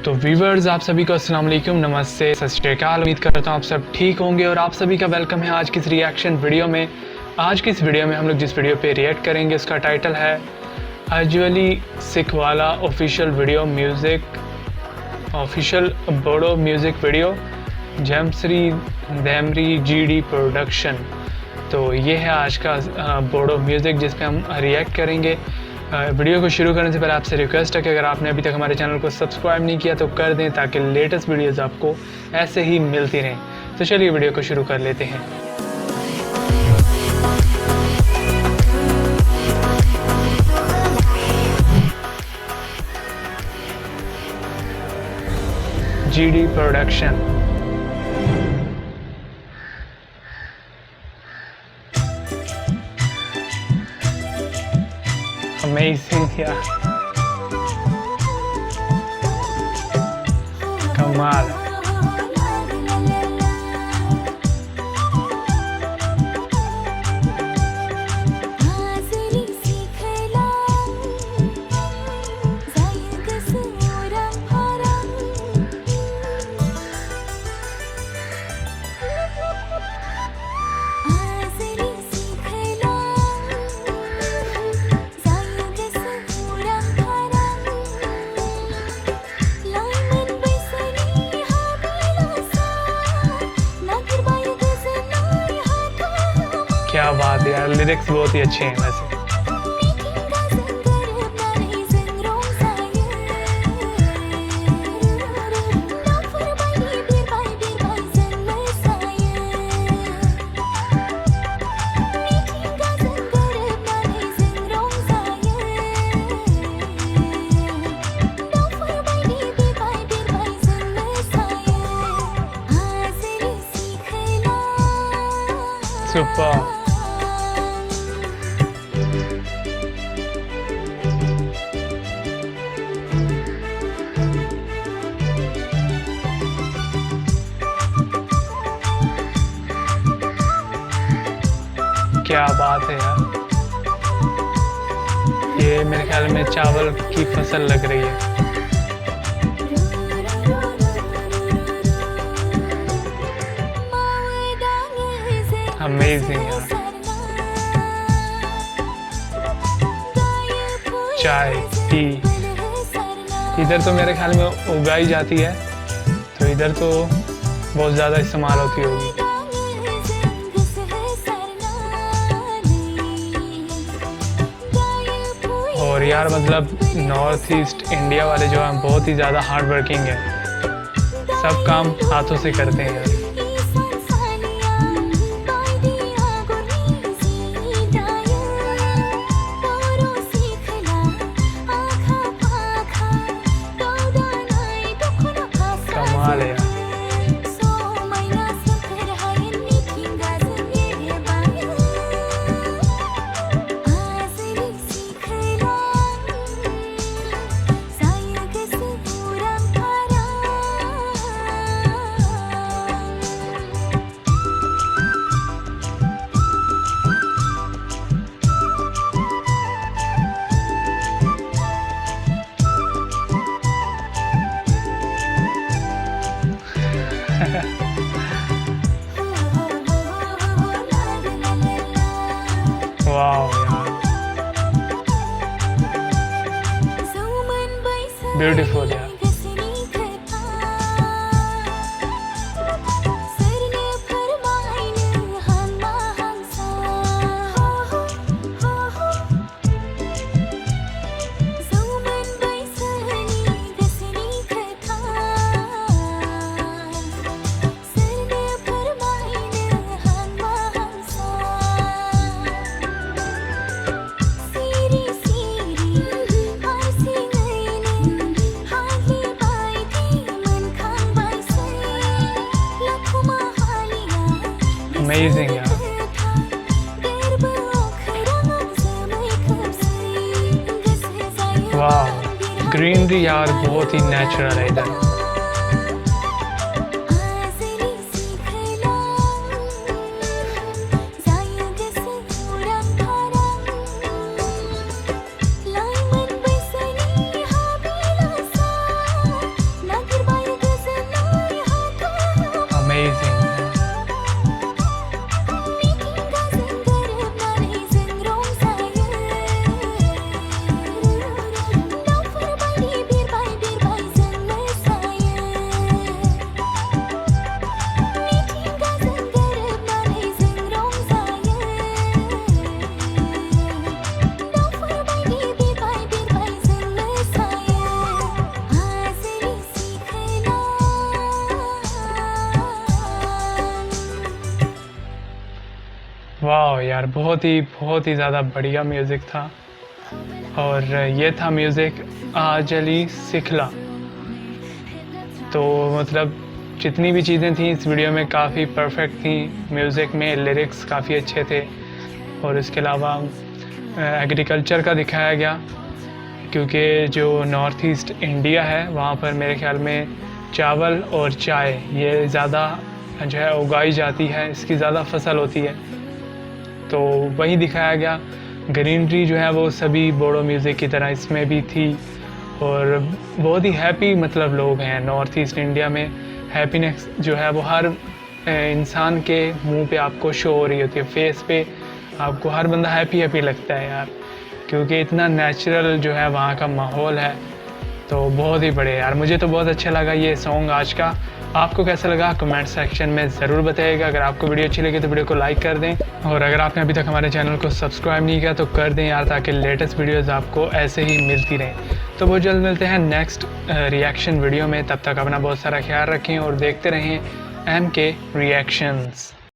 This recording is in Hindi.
तो व्यूवर्स, आप सभी को अस्सलाम वालेकुम, नमस्ते, सत श्री अकाल। उम्मीद करता हूँ आप सब ठीक होंगे और आप सभी का वेलकम है आज की इस रिएक्शन वीडियो में। आज की इस वीडियो में हम लोग जिस वीडियो पे रिएक्ट करेंगे उसका टाइटल है Ajwali Sikhwala official video music, official Bodo music video, Jamshri Daimari GD production. तो ये है आज का बोडो म्यूज़िक जिस पे हम रिएक्ट करेंगे। वीडियो को शुरू करने से पहले आपसे रिक्वेस्ट है कि अगर आपने अभी तक हमारे चैनल को सब्सक्राइब नहीं किया तो कर दें ताकि लेटेस्ट वीडियोस आपको ऐसे ही मिलती रहें। तो चलिए वीडियो को शुरू कर लेते हैं। GD production. Amazing, yeah. कमाल। क्या बात है यार, लिरिक्स बहुत ही अच्छे हैं वैसे। सुपर। क्या बात है यार, ये मेरे ख्याल में चावल की फसल लग रही है। अमेजिंग यार। चाय टी इधर तो मेरे ख्याल में उगाई जाती है, तो इधर तो बहुत ज़्यादा इस्तेमाल होती होगी। और यार मतलब नॉर्थ ईस्ट इंडिया वाले जो हैं बहुत ही ज़्यादा हार्ड वर्किंग है, सब काम हाथों से करते हैं यार। कमाल है यार। वाह यार, ब्यूटीफुल यार। अमेजिंग यार। वाह, ग्रीनरी यार बहुत ही नेचुरल है इधर। अमेजिंग। वाह यार, बहुत ही ज़्यादा बढ़िया म्यूज़िक था। और ये था म्यूज़िक आज अली सिखला। तो मतलब जितनी भी चीज़ें थी इस वीडियो में काफ़ी परफेक्ट थी। म्यूज़िक में लिरिक्स काफ़ी अच्छे थे और इसके अलावा एग्रीकल्चर का दिखाया गया, क्योंकि जो नॉर्थ ईस्ट इंडिया है वहाँ पर मेरे ख्याल में चावल और चाय ये ज़्यादा जो है उगाई जाती है, इसकी ज़्यादा फसल होती है। तो वही दिखाया गया। ग्रीनरी जो है वो सभी बोडो म्यूज़िक की तरह इसमें भी थी। और बहुत ही हैप्पी मतलब लोग हैं नॉर्थ ईस्ट इंडिया में। हैप्पीनेस जो है वो हर इंसान के मुंह पे आपको शो हो रही होती है, फेस पे आपको हर बंदा हैप्पी लगता है यार, क्योंकि इतना नेचुरल जो है वहाँ का माहौल है। तो बहुत ही बढ़िया यार, मुझे तो बहुत अच्छा लगा ये सॉन्ग आज का। आपको कैसा लगा कमेंट सेक्शन में ज़रूर बताइएगा। अगर आपको वीडियो अच्छी लगी तो वीडियो को लाइक कर दें, और अगर आपने अभी तक हमारे चैनल को सब्सक्राइब नहीं किया तो कर दें यार, ताकि लेटेस्ट वीडियोज़ आपको ऐसे ही मिलती रहें। तो बहुत जल्द मिलते हैं नेक्स्ट रिएक्शन वीडियो में। तब तक अपना बहुत सारा ख्याल रखें और देखते रहें MK रिएक्शंस।